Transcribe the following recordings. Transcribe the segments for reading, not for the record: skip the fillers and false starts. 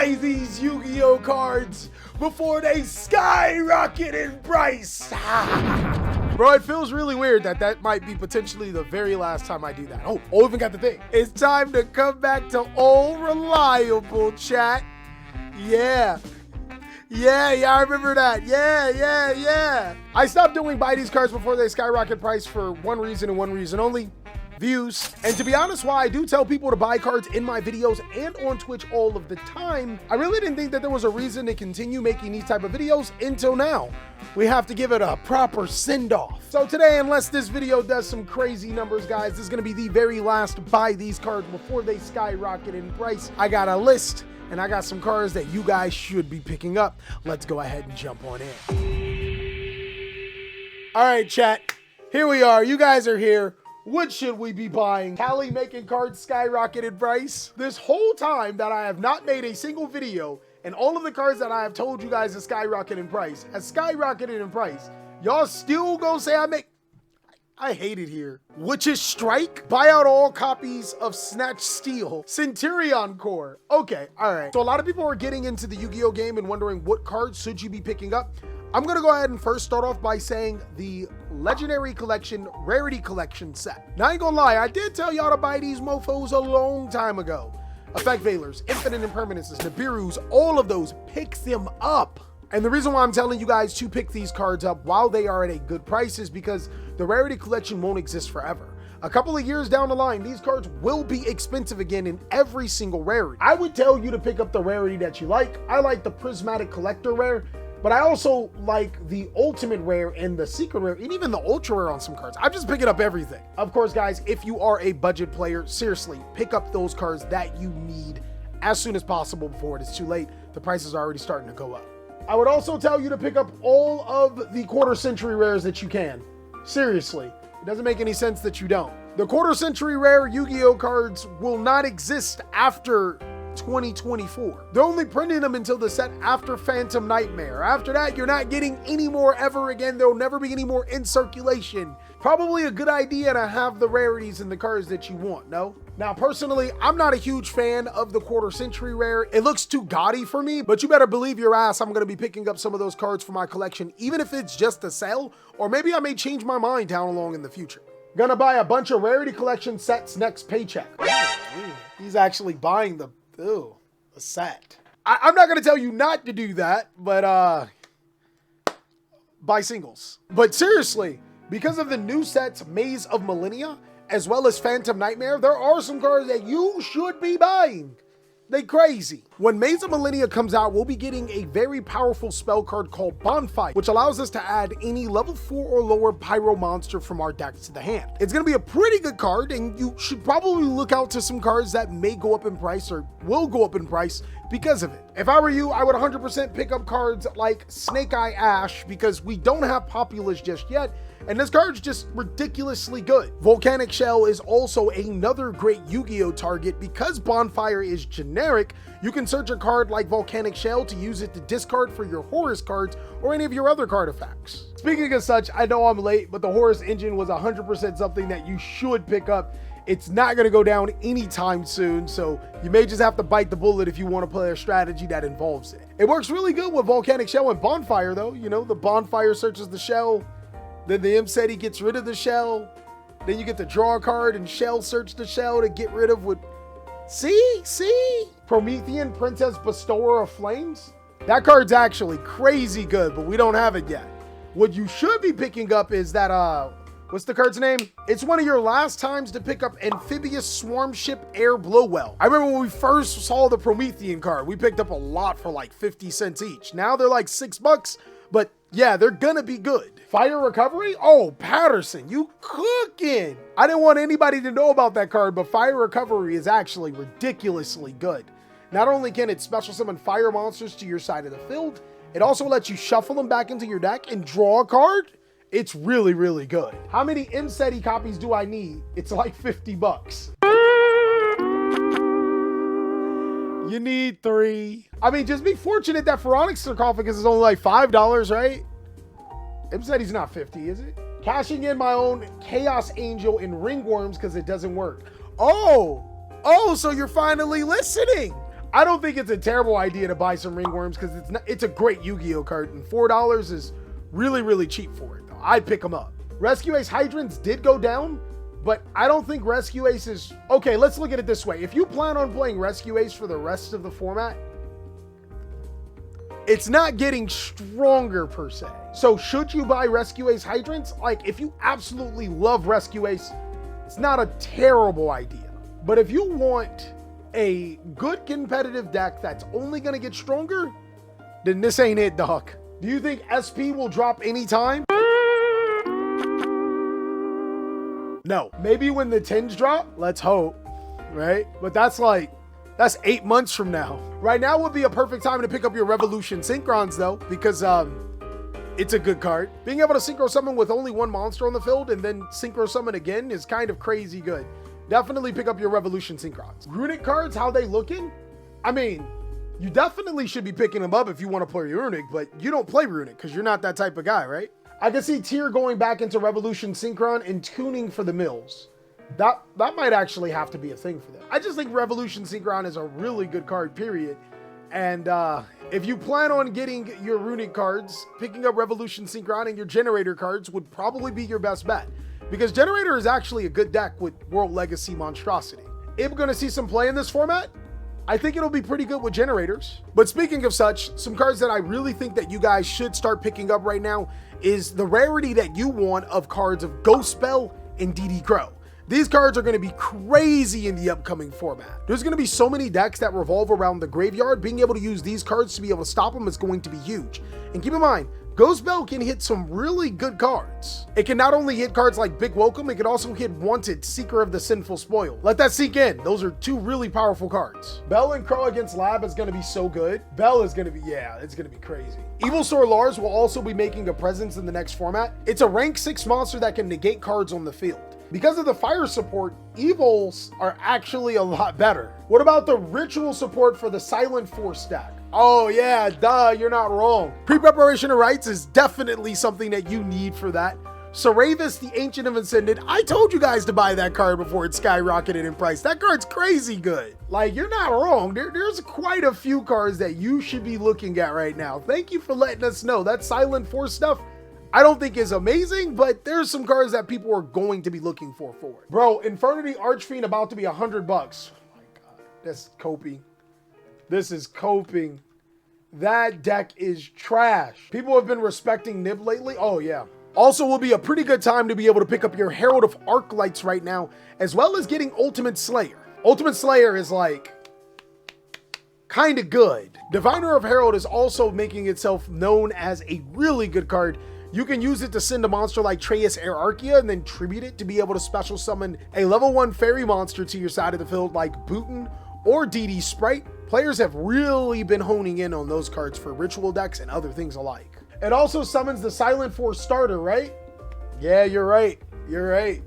buy these Yu-Gi-Oh cards before they skyrocket in price. Bro, it feels really weird that might be potentially the very last time I do that. Oh, even got the thing. It's time to come back to old reliable, chat. Yeah, I remember that. Yeah. I stopped doing buy these cards before they skyrocket price for one reason and one reason only: views. And to be honest, why I do tell people to buy cards in my videos and on Twitch all of the time, I really didn't think that there was a reason to continue making these type of videos until now. We have to give it a proper send-off. So today, unless this video does some crazy numbers, guys, this is gonna be the very last buy these cards before they skyrocket in price. I got a list and I got some cards that you guys should be picking up. Let's go ahead and jump on in. All right, chat, here we are. You guys are here. What should we be buying? Cali making cards skyrocket in price. This whole time that I have not made a single video, and all of the cards that I have told you guys to skyrocket in price has skyrocketed in price. Y'all still gonna say I hate it here. Which is Strike, buy out all copies of Snatch Steel, Centurion Core. Okay, all right. So a lot of people are getting into the Yu-Gi-Oh game and wondering what cards should you be picking up. I'm gonna go ahead and first start off by saying the Legendary Collection, Rarity Collection set. Now I ain't gonna lie, I did tell y'all to buy these mofos a long time ago. Effect Veilers, Infinite Impermanences, Nibiru's, all of those, pick them up. And the reason why I'm telling you guys to pick these cards up while they are at a good price is because the Rarity Collection won't exist forever. A couple of years down the line, these cards will be expensive again in every single rarity. I would tell you to pick up the rarity that you like. I like the Prismatic Collector rare, but I also like the Ultimate rare and the Secret rare and even the Ultra rare on some cards. I'm just picking up everything. Of course, guys, if you are a budget player, seriously, pick up those cards that you need as soon as possible before it is too late. The prices are already starting to go up. I would also tell you to pick up all of the quarter century rares that you can. Seriously, it doesn't make any sense that you don't. The quarter century rare Yu-Gi-Oh cards will not exist after 2024. They're only printing them until the set after Phantom Nightmare. After that, you're not getting any more ever again. There'll never be any more in circulation. Probably a good idea to have the rarities in the cards that you want, no? Now, personally, I'm not a huge fan of the quarter century rare. It looks too gaudy for me, but you better believe your ass I'm gonna be picking up some of those cards for my collection, even if it's just a sale, or maybe I may change my mind down along in the future. Gonna buy a bunch of Rarity Collection sets next paycheck. He's actually buying the set. I'm not gonna tell you not to do that, but buy singles. But seriously, because of the new sets Maze of Millennia, as well as Phantom Nightmare, there are some cards that you should be buying. They crazy. When Maze of Millennia comes out, we'll be getting a very powerful spell card called Bonfire, which allows us to add any level 4 or lower pyro monster from our decks to the hand. It's gonna be a pretty good card, and you should probably look out to some cards that may go up in price or will go up in price because of it. If I were you, I would 100% pick up cards like Snake Eye Ash, because we don't have Populous just yet, and this card's just ridiculously good. Volcanic Shell is also another great Yu-Gi-Oh target. Because Bonfire is generic, you can search a card like Volcanic Shell to use it to discard for your Horus cards or any of your other card effects. Speaking of such, I know I'm late, but the Horus engine was 100% something that you should pick up. It's not going to go down anytime soon, so you may just have to bite the bullet if you want to play a strategy that involves it. It works really good with Volcanic Shell and Bonfire, though. You know, the Bonfire searches the shell, then the Imseti gets rid of the shell, then you get to draw a card and shell search the shell to get rid of what... See? Promethean Princess Bestower of Flames? That card's actually crazy good, but we don't have it yet. What you should be picking up is that, what's the card's name? It's one of your last times to pick up Amphibious Swarm Ship Air Blowwell. I remember when we first saw the Promethean card, we picked up a lot for like 50 cents each. Now they're like $6, but yeah, they're gonna be good. Fire Recovery? Oh, Patterson, you cooking. I didn't want anybody to know about that card, but Fire Recovery is actually ridiculously good. Not only can it special summon fire monsters to your side of the field, it also lets you shuffle them back into your deck and draw a card. It's really, really good. How many Imseti copies do I need? It's like $50. You need 3. I mean, just be fortunate that Pharaonic Sarcophagus is only like $5, right? Imseti's not 50, is it? Cashing in my own Chaos Angel and Ringworms because it doesn't work. Oh, so you're finally listening. I don't think it's a terrible idea to buy some ringworms because it's a great Yu-Gi-Oh card, and $4 is really, really cheap for it, though. I'd pick them up. Rescue Ace Hydrants did go down, but I don't think Rescue Ace is... Okay, let's look at it this way. If you plan on playing Rescue Ace for the rest of the format, it's not getting stronger per se. So should you buy Rescue Ace Hydrants? Like, if you absolutely love Rescue Ace, it's not a terrible idea. But if you want a good competitive deck that's only going to get stronger, then this ain't it, dog. Do you think SP will drop anytime? No. Maybe when the 10s drop, let's hope, right? But that's 8 months from now. Right now would be a perfect time to pick up your Revolution Synchrons, though, because it's a good card. Being able to Synchro Summon with only one monster on the field and then Synchro Summon again is kind of crazy good. Definitely pick up your Revolution Synchrons. Runic cards, how they looking? I mean, you definitely should be picking them up if you want to play Runic, but you don't play Runic because you're not that type of guy, right? I can see Tier going back into Revolution Synchron and tuning for the mills. That might actually have to be a thing for them. I just think Revolution Synchron is a really good card, period. And if you plan on getting your Runic cards, picking up Revolution Synchron and your Generator cards would probably be your best bet. Because Generator is actually a good deck with World Legacy Monstrosity. If we're going to see some play in this format, I think it'll be pretty good with Generators. But speaking of such, some cards that I really think that you guys should start picking up right now is the rarity that you want of cards of Ghost Spell and DD Crow. These cards are going to be crazy in the upcoming format. There's going to be so many decks that revolve around the graveyard. Being able to use these cards to be able to stop them is going to be huge. And keep in mind, Ghost Spell can hit some really good cards. It can not only hit cards like Big Welcome, it can also hit Wanted, Seeker of the Sinful Spoil. Let that sink in. Those are two really powerful cards. Bell and Crow against Lab is going to be so good. Bell is going to be, yeah, it's going to be crazy. Evil Sword Lars will also be making a presence in the next format. It's a rank 6 monster that can negate cards on the field. Because of the fire support, evils are actually a lot better. What about the ritual support for the Silent Force deck? Oh yeah, duh, you're not wrong. Pre-preparation of rites is definitely something that you need for that. Saravis, the Ancient of Ascended, I told you guys to buy that card before it skyrocketed in price. That card's crazy good. Like, you're not wrong. There's quite a few cards that you should be looking at right now. Thank you for letting us know. That Silent Force stuff, I don't think is amazing, but there's some cards that people are going to be looking for it. Bro, Infernity Archfiend about to be $100. Oh my God, that's coping. This is coping. That deck is trash. People have been respecting Nib lately. Oh yeah. Also will be a pretty good time to be able to pick up your Herald of Arclights right now, as well as getting Ultimate Slayer. Ultimate Slayer is like kind of good. Diviner of Herald is also making itself known as a really good card. You can use it to send a monster like Treyas Erarchia and then tribute it to be able to special summon a level 1 fairy monster to your side of the field like Booten or DD Sprite. Players have really been honing in on those cards for ritual decks and other things alike. It also summons the Silent Force starter, right? Yeah, you're right. You're right.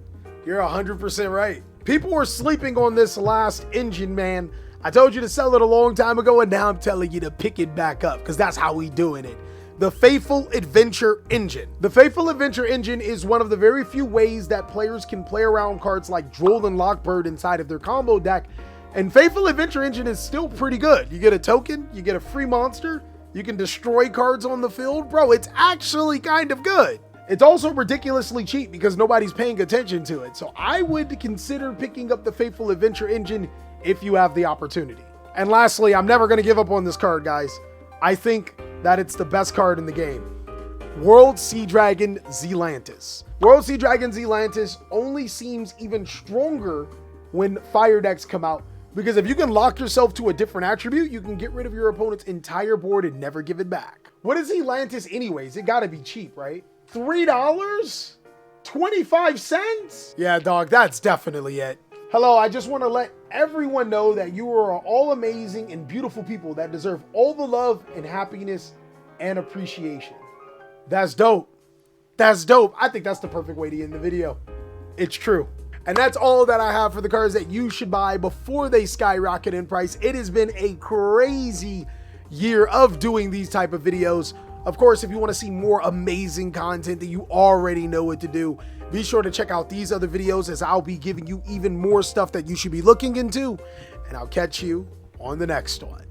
You're 100% right. People were sleeping on this last engine, man. I told you to sell it a long time ago, and now I'm telling you to pick it back up because that's how we doing it. The Faithful Adventure Engine. The Faithful Adventure Engine is one of the very few ways that players can play around cards like Droll and Lockbird inside of their combo deck. And Faithful Adventure Engine is still pretty good. You get a token, you get a free monster, you can destroy cards on the field. Bro, it's actually kind of good. It's also ridiculously cheap because nobody's paying attention to it. So I would consider picking up the Faithful Adventure Engine if you have the opportunity. And lastly, I'm never going to give up on this card, guys. I think that it's the best card in the game. World Sea Dragon Zealantis. World Sea Dragon Zealantis only seems even stronger when fire decks come out, because if you can lock yourself to a different attribute, you can get rid of your opponent's entire board and never give it back. What is Zealantis anyways? It gotta be cheap, right? $3? 25 cents? Yeah, dog, that's definitely it. Hello, I just want to let everyone know that you are all amazing and beautiful people that deserve all the love and happiness and appreciation. That's dope. That's dope. I think that's the perfect way to end the video. It's true. And that's all that I have for the cards that you should buy before they skyrocket in price. It has been a crazy year of doing these type of videos. Of course, if you want to see more amazing content that you already know what to do, be sure to check out these other videos as I'll be giving you even more stuff that you should be looking into. And I'll catch you on the next one.